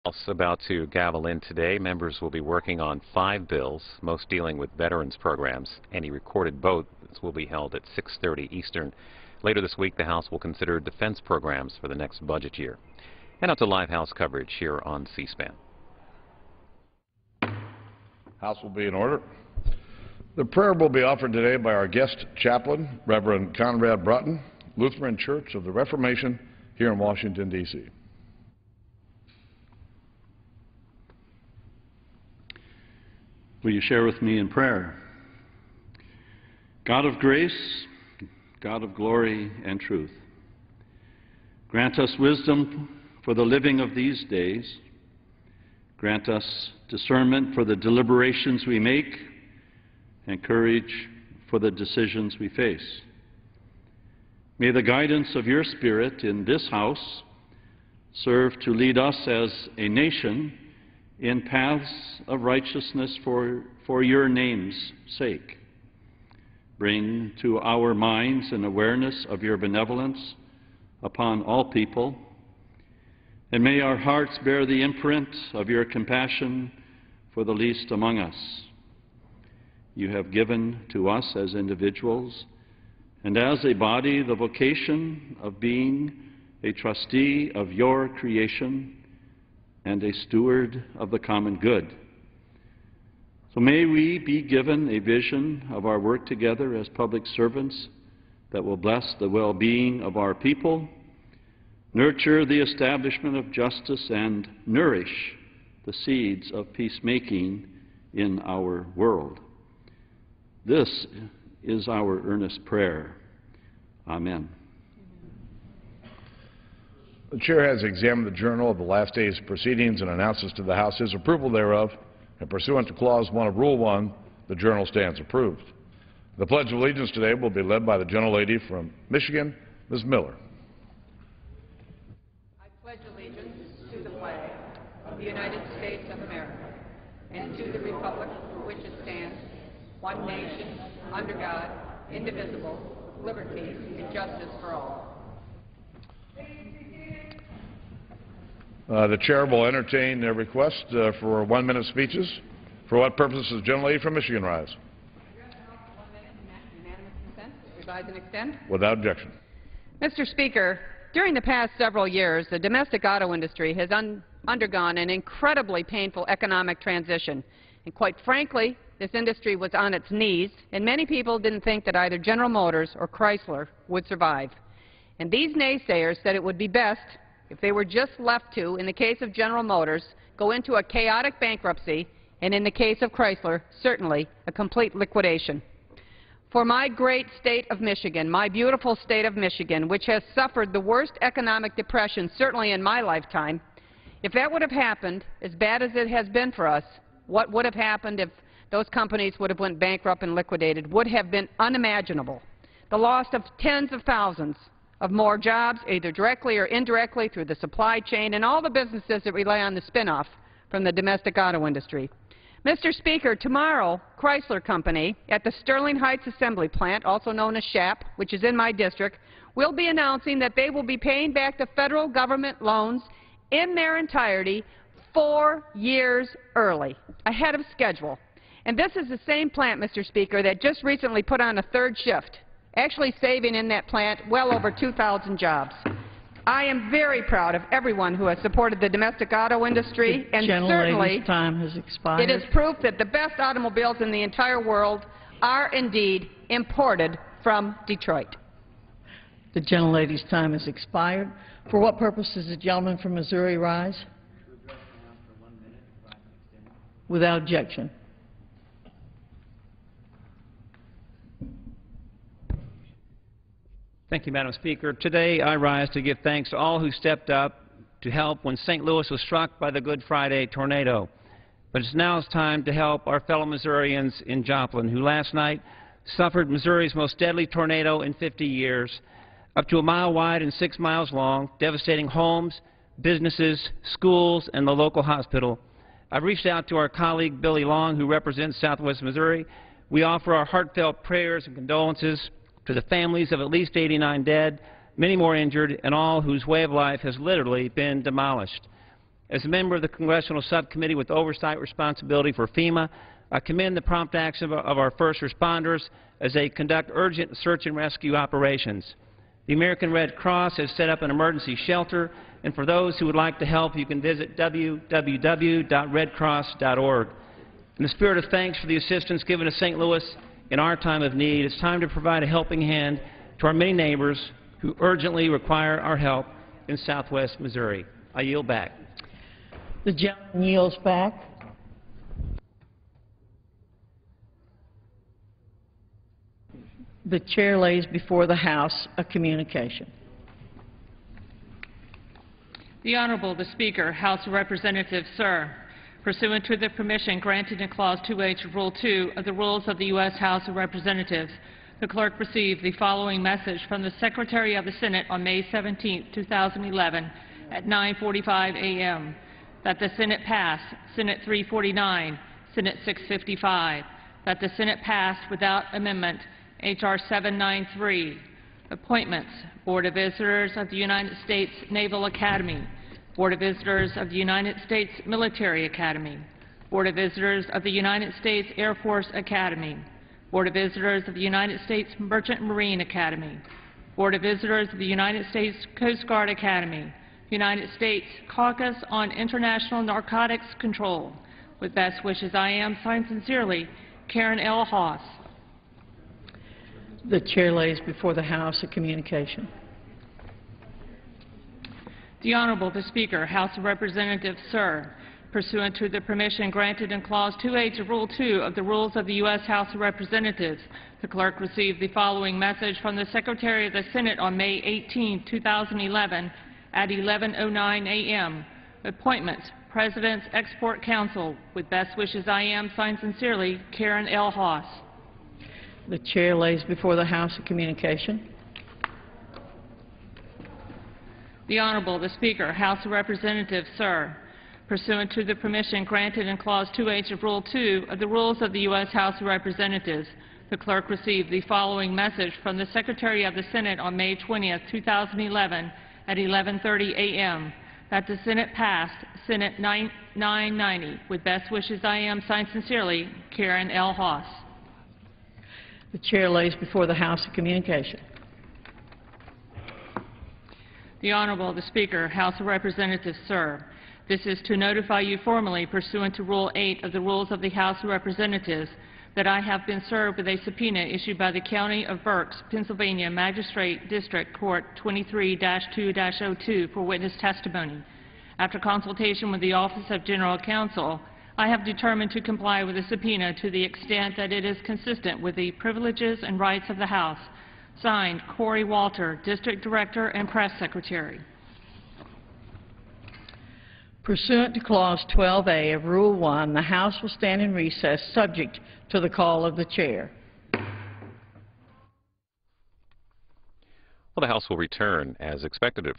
House about to gavel in today. Members will be working on 5 bills, most dealing with veterans programs. Any recorded votes will be held at 6:30 Eastern. Later this week, the House will consider defense programs for the next budget year. And out to live House coverage here on C-SPAN. House will be in order. The prayer will be offered today by our guest chaplain, Reverend Conrad Broughton, Lutheran Church of the Reformation here in Washington, D.C. Will you share with me in prayer? God of grace, God of glory and truth, grant us wisdom for the living of these days. Grant us discernment for the deliberations we make and courage for the decisions we face. May the guidance of your Spirit in this House serve to lead us as a nation in paths of righteousness for your name's sake. Bring to our minds an awareness of your benevolence upon all people, and may our hearts bear the imprint of your compassion for the least among us. You have given to us as individuals and as a body the vocation of being a trustee of your creation and a steward of the common good. So may we be given a vision of our work together as public servants that will bless the well-being of our people, nurture the establishment of justice, and nourish the seeds of peacemaking in our world. This is our earnest prayer. Amen. The Chair has examined the journal of the last day's proceedings and announces to the House his approval thereof, and pursuant to Clause 1 of Rule 1, the journal stands approved. The Pledge of Allegiance today will be led by the gentlelady from Michigan, Ms. Miller. I pledge allegiance to the flag of the United States of America and to the republic for which it stands, one nation, under God, indivisible, with liberty and justice for all. The Chair will entertain a request for 1-minute speeches. For what purpose does the gentlelady from Michigan rise? Unanimous consent. Revise and extend. Without objection. Mr. Speaker, during the past several years, the domestic auto industry has undergone an incredibly painful economic transition. And quite frankly, this industry was on its knees, and many people didn't think that either General Motors or Chrysler would survive. And these naysayers said it would be best if they were just left to, in the case of General Motors, go into a chaotic bankruptcy, and in the case of Chrysler, certainly a complete liquidation. For my great state of Michigan, my beautiful state of Michigan, which has suffered the worst economic depression certainly in my lifetime, if that would have happened, as bad as it has been for us, what would have happened if those companies would have went bankrupt and liquidated would have been unimaginable. The loss of tens of thousands of more jobs, either directly or indirectly through the supply chain and all the businesses that rely on the spinoff from the domestic auto industry. Mr. Speaker, tomorrow, Chrysler Company at the Sterling Heights Assembly Plant, also known as SHAP, which is in my district, will be announcing that they will be paying back the federal government loans in their entirety 4 years early, ahead of schedule. And this is the same plant, Mr. Speaker, that just recently put on a third shift, actually saving in that plant well over 2,000 jobs. I am very proud of everyone who has supported the domestic auto industry, and certainly time has expired. It is proof that the best automobiles in the entire world are indeed imported from Detroit. The gentlelady's time has expired. For what purpose does the gentleman from Missouri rise? Without objection. Thank you, Madam Speaker. Today I rise to give thanks to all who stepped up to help when St. Louis was struck by the Good Friday tornado. But it's now time to help our fellow Missourians in Joplin, who last night suffered Missouri's most deadly tornado in 50 years, up to 1 mile wide and 6 miles long, devastating homes, businesses, schools, and the local hospital. I've reached out to our colleague Billy Long, who represents Southwest Missouri. We offer our heartfelt prayers and condolences to the families of at least 89 dead, many more injured, and all whose way of life has literally been demolished. As a member of the Congressional Subcommittee with oversight responsibility for FEMA, I commend the prompt action of our first responders as they conduct urgent search and rescue operations. The American Red Cross has set up an emergency shelter, and for those who would like to help, you can visit www.redcross.org. In the spirit of thanks for the assistance given to St. Louis in our time of need, it's time to provide a helping hand to our many neighbors who urgently require our help in southwest Missouri. I yield back. The gentleman yields back. The chair lays before the House a communication. The Honorable the Speaker, House of Representatives, sir. Pursuant to the permission granted in Clause 2H of Rule 2 of the Rules of the U.S. House of Representatives, the clerk received the following message from the Secretary of the Senate on May 17, 2011, at 9:45 a.m. that the Senate pass Senate 349, Senate 655, that the Senate pass without amendment H.R. 793, appointments, Board of Visitors of the United States Naval Academy, Board of Visitors of the United States Military Academy, Board of Visitors of the United States Air Force Academy, Board of Visitors of the United States Merchant Marine Academy, Board of Visitors of the United States Coast Guard Academy, United States Caucus on International Narcotics Control. With best wishes, I am, signed sincerely, Karen L. Haas. The chair lays before the House a communication. The Honorable the Speaker, House of Representatives, sir. Pursuant to the permission granted in Clause 2H of Rule 2 of the Rules of the U.S. House of Representatives, the clerk received the following message from the Secretary of the Senate on May 18, 2011, at 11:09 a.m. Appointments, President's Export Council. With best wishes, I am, signed sincerely, Karen L. Haas. The chair lays before the House a communication. The Honorable the Speaker, House of Representatives, sir. Pursuant to the permission granted in Clause 2H of Rule 2 of the Rules of the U.S. House of Representatives, the clerk received the following message from the Secretary of the Senate on May 20, 2011, at 11:30 a.m. that the Senate passed Senate 990. With best wishes, I am, signed sincerely, Karen L. Haas. The chair lays before the House a communication. The Honorable the Speaker, House of Representatives, sir. This is to notify you formally, pursuant to Rule 8 of the Rules of the House of Representatives, that I have been served with a subpoena issued by the County of Berks, Pennsylvania Magistrate District Court 23-2-02 for witness testimony. After consultation with the Office of General Counsel, I have determined to comply with the subpoena to the extent that it is consistent with the privileges and rights of the House. Signed, Corey Walter, District Director and Press Secretary. Pursuant to Clause 12A of Rule 1, the House will stand in recess subject to the call of the chair. Well, the House will return as expected at